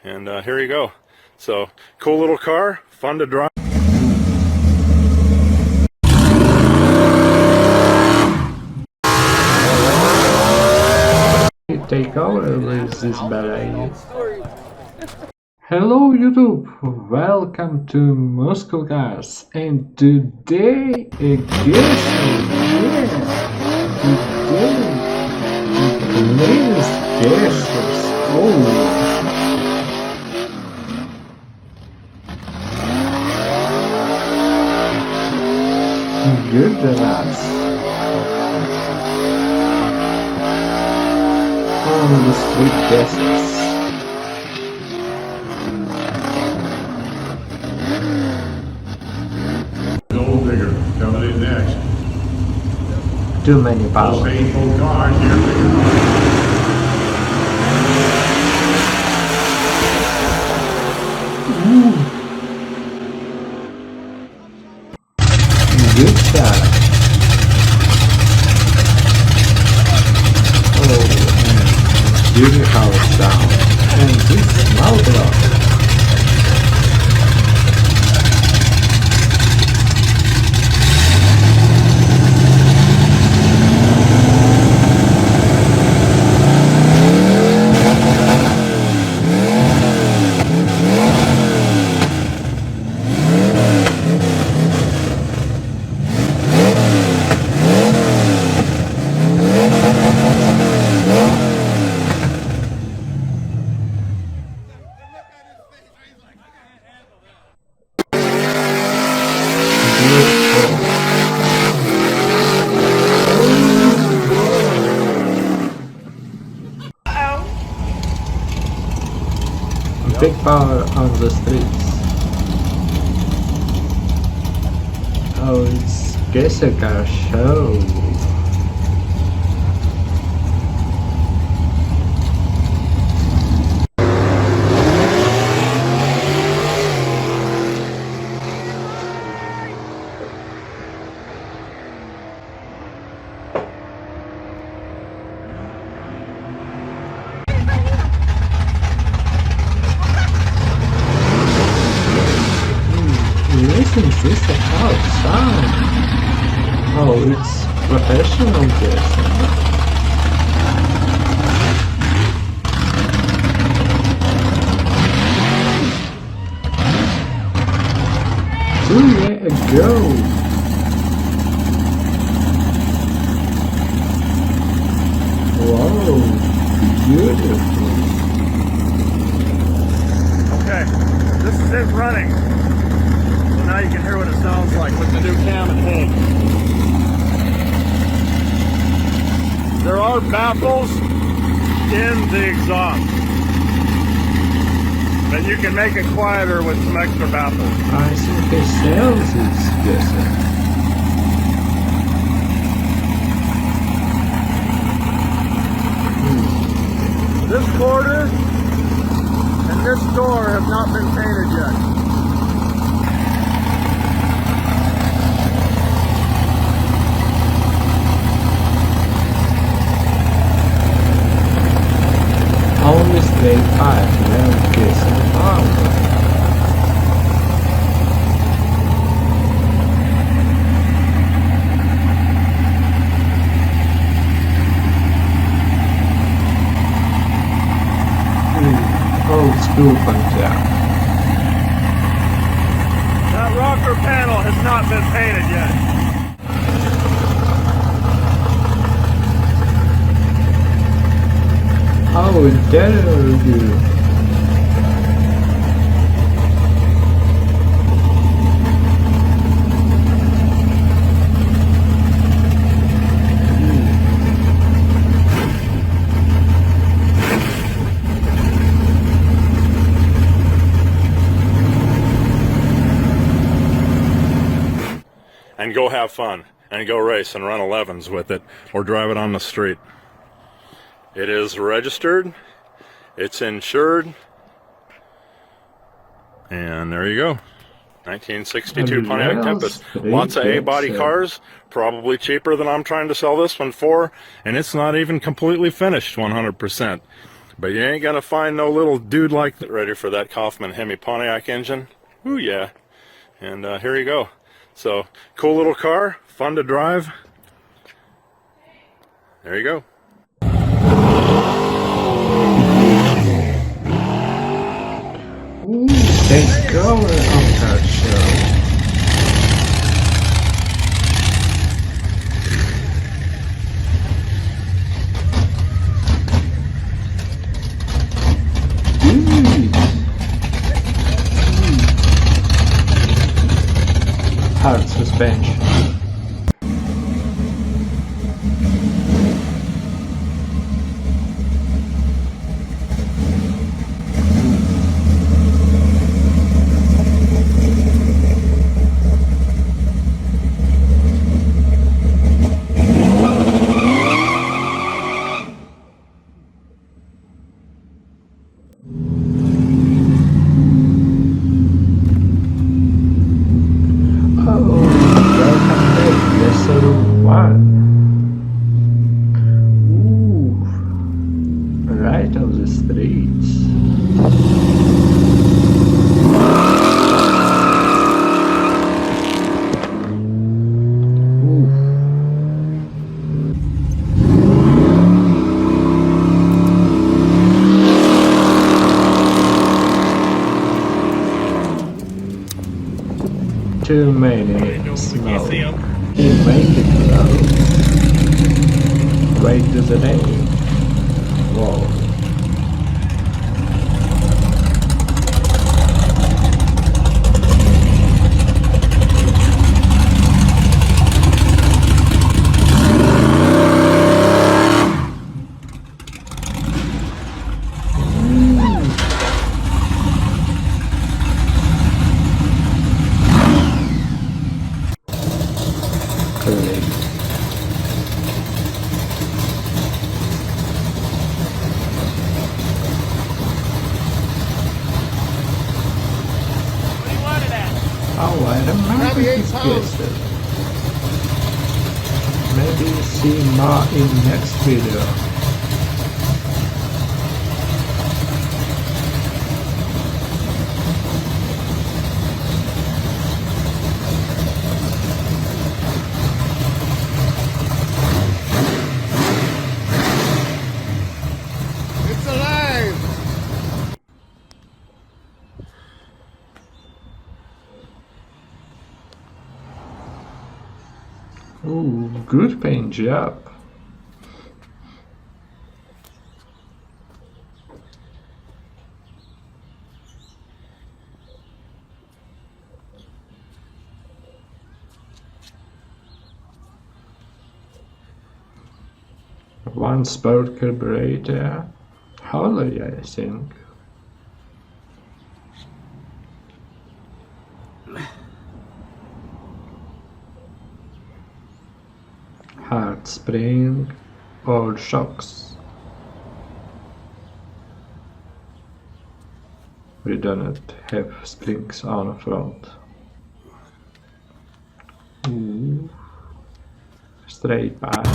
And here you go. So, cool little car, fun to drive. Take over with this bad idea. Hello YouTube, welcome to Moscow Cars, and today a guessing, today the latest guesses. Oh, goodness. On the street guesses. Gold digger coming in next. Too many power. Faithful cars here we go. Good shot. Oh, and beautiful sound. And this mouth rock. Big power on the streets. Oh, it's Guesser Car Show. Listen to this how it sounds. Oh, it's professional guessing. Two years ago. Wow, beautiful. Okay, this is it running. Now you can hear what it sounds like with the new cam and hay. There are baffles in the exhaust, but you can make it quieter with some extra baffles. I think the sales is guessing. This quarter and this door have not been painted yet. Only straight 5, then guessing power. Old school Pontiac. That rocker panel has not been painted yet. Oh, dare you. And go have fun and go race and run 11s with it or drive it on the street. It is registered, it's insured, and there you go. 1962 A Pontiac real Tempest. street Lots of A-body picture. cars, probably cheaper than I'm trying to sell this one for, and it's not even completely finished 100%. But you ain't gonna find no little dude like that. Ready for that Kaufman Hemi Pontiac engine? Ooh yeah. And here you go. So, cool little car, fun to drive. There you go. Ooh, take color on that show. Hard suspension. Right on the streets. Too many snow. He'll make it though. Wait to the day. Whoa. Oh, I remember this pistol. Maybe see more in next video. It's alive! Ooh, good paint job. One sport carburetor. Holy, I think. Hard spring or shocks. We do not have springs on the front. Ooh. Straight back.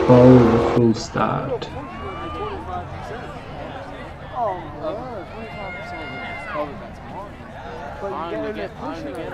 Powerful start. Oh, 25% of that's mine. But you get it pushing it,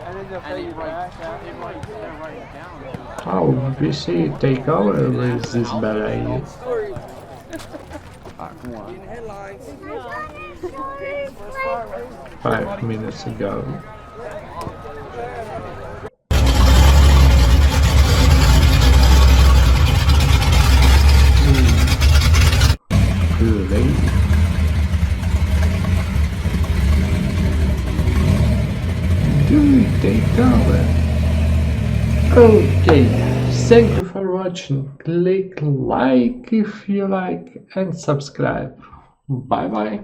and then they'll pay you back after. They're writing it down. Oh, we see take over with this ballet. Come on. 5 minutes ago. Really? Do we take over? Okay, thank you for watching. Click like if you like and subscribe. Bye bye.